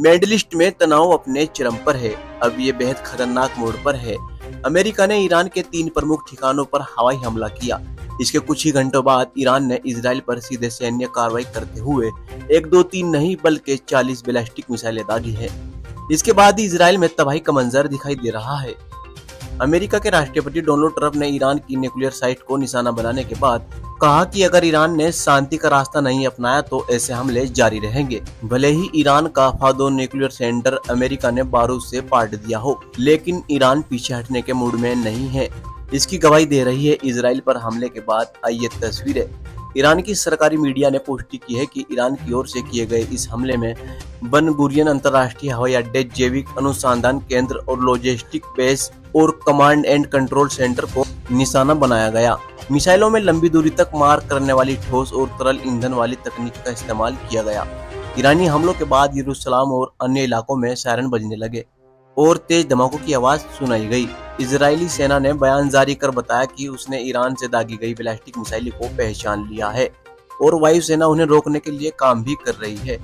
Middle east में तनाव अपने चरम पर है। अब ये बेहद खतरनाक मोड़ पर है। अमेरिका ने ईरान के 3 प्रमुख ठिकानों पर हवाई हमला किया। इसके कुछ ही घंटों बाद ईरान ने इजराइल पर सीधे सैन्य कार्रवाई करते हुए 1, 2, 3 नहीं बल्कि 40 बैलिस्टिक मिसाइलें दागी है। इसके बाद ही इजराइल में तबाही का मंजर दिखाई दे रहा है। अमेरिका के राष्ट्रपति डोनाल्ड ट्रंप ने ईरान की न्यूक्लियर साइट को निशाना बनाने के बाद कहा कि अगर ईरान ने शांति का रास्ता नहीं अपनाया तो ऐसे हमले जारी रहेंगे। भले ही ईरान का फादो न्यूक्लियर सेंटर अमेरिका ने बारूद से पाट दिया हो, लेकिन ईरान पीछे हटने के मूड में नहीं है। इसकी गवाही दे रही है इजराइल पर हमले के बाद आई ये तस्वीरें। ईरान की सरकारी मीडिया ने पुष्टि की है कि ईरान की ओर से किए गए इस हमले में बन गुरियन अंतर्राष्ट्रीय हवाई अड्डे, जैविक अनुसंधान केंद्र और लॉजिस्टिक बेस और कमांड एंड कंट्रोल सेंटर को निशाना बनाया गया। मिसाइलों में लंबी दूरी तक मार करने वाली ठोस और तरल ईंधन वाली तकनीक का इस्तेमाल किया गया। ईरानी हमलों के बाद यरूशलेम और अन्य इलाकों में सायरन बजने लगे और तेज धमाकों की आवाज सुनाई गई। इजरायली सेना ने बयान जारी कर बताया कि उसने ईरान से दागी गई बैलिस्टिक मिसाइल को पहचान लिया है और वायुसेना उन्हें रोकने के लिए काम भी कर रही है।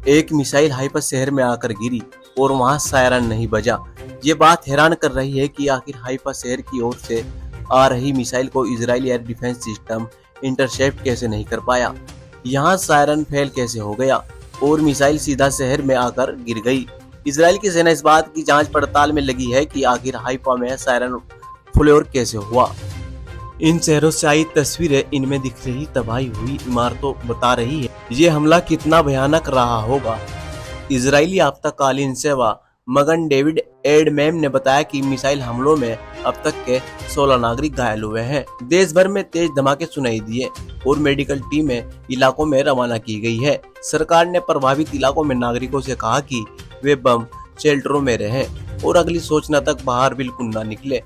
एक मिसाइल हाइफा शहर में आकर गिरी और वहां सायरन नहीं बजा। ये बात हैरान कर रही है कि आखिर हाइफा शहर की ओर से आ रही मिसाइल को Israeli air defence system intercept कैसे नहीं कर पाया। यहाँ सायरन फेल कैसे हो गया और मिसाइल सीधा शहर में आकर गिर गई। इजराइल की सेना इस बात की जांच पड़ताल में लगी है कि आखिर हाइफा में सायरन फ्लेयर कैसे हुआ। इन शहरों से आई तस्वीरें, इनमें दिख रही तबाही हुई इमारतों बता रही है ये हमला कितना भयानक रहा होगा। इजरायली आपातकालीन सेवा मगन डेविड एडमेम ने बताया कि मिसाइल हमलों में अब तक के 16 नागरिक घायल हुए हैं। देश भर में तेज धमाके सुनाई दिए और मेडिकल टीमें इलाकों में रवाना की गई है। सरकार ने प्रभावित इलाकों में नागरिकों से कहा कि वे बम शेल्टरों में रहें और अगली सूचना तक बाहर बिल्कुल न निकले।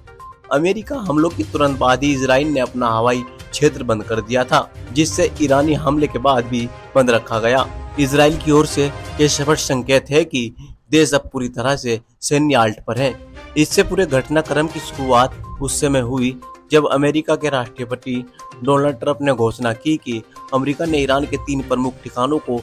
अमेरिका हमलों की तुरंत बाद ही इजराइल ने अपना हवाई क्षेत्र बंद कर दिया था, जिससे ईरानी हमले के बाद भी बंद रखा गया। इजराइल की ओर से ये स्पष्ट संकेत है कि देश अब पूरी तरह से सैन्य आल्ट पर है। इससे पूरे घटनाक्रम की शुरुआत उस समय हुई जब अमेरिका के राष्ट्रपति डोनाल्ड ट्रंप ने घोषणा की कि अमेरिका ने ईरान के 3 प्रमुख ठिकानों को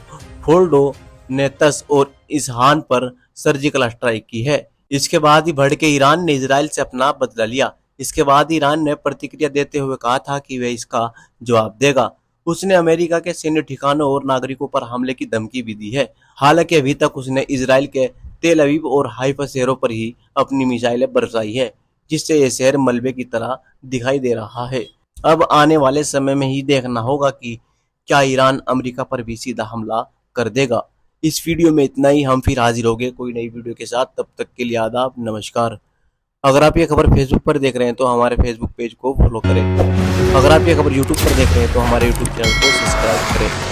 फोर्डो, नेतस और इस्फहान पर सर्जिकल स्ट्राइक की है। इसके बाद ही भड़के ईरान ने इजराइल से अपना बदला लिया। इसके बाद ईरान ने प्रतिक्रिया देते हुए कहा था कि वह इसका जवाब देगा। उसने अमेरिका के सैन्य ठिकानों और नागरिकों पर हमले की धमकी भी दी है। हालांकि अभी तक उसने इजराइल के तेल अवीव और हाइफा शहरों पर ही अपनी मिसाइलें बरसाई है, जिससे ये शहर मलबे की तरह दिखाई दे रहा है। अब आने वाले समय में ही देखना होगा कि क्या ईरान अमेरिका पर भी सीधा हमला कर देगा। इस वीडियो में इतना ही। हम फिर हाजिर होंगे कोई नई वीडियो के साथ। तब तक के लिए आदाब, नमस्कार। अगर आप ये खबर फेसबुक पर देख रहे हैं तो हमारे फेसबुक पेज को फॉलो करें। अगर आप ये खबर यूट्यूब पर देख रहे हैं तो हमारे यूट्यूब चैनल को सब्सक्राइब करें।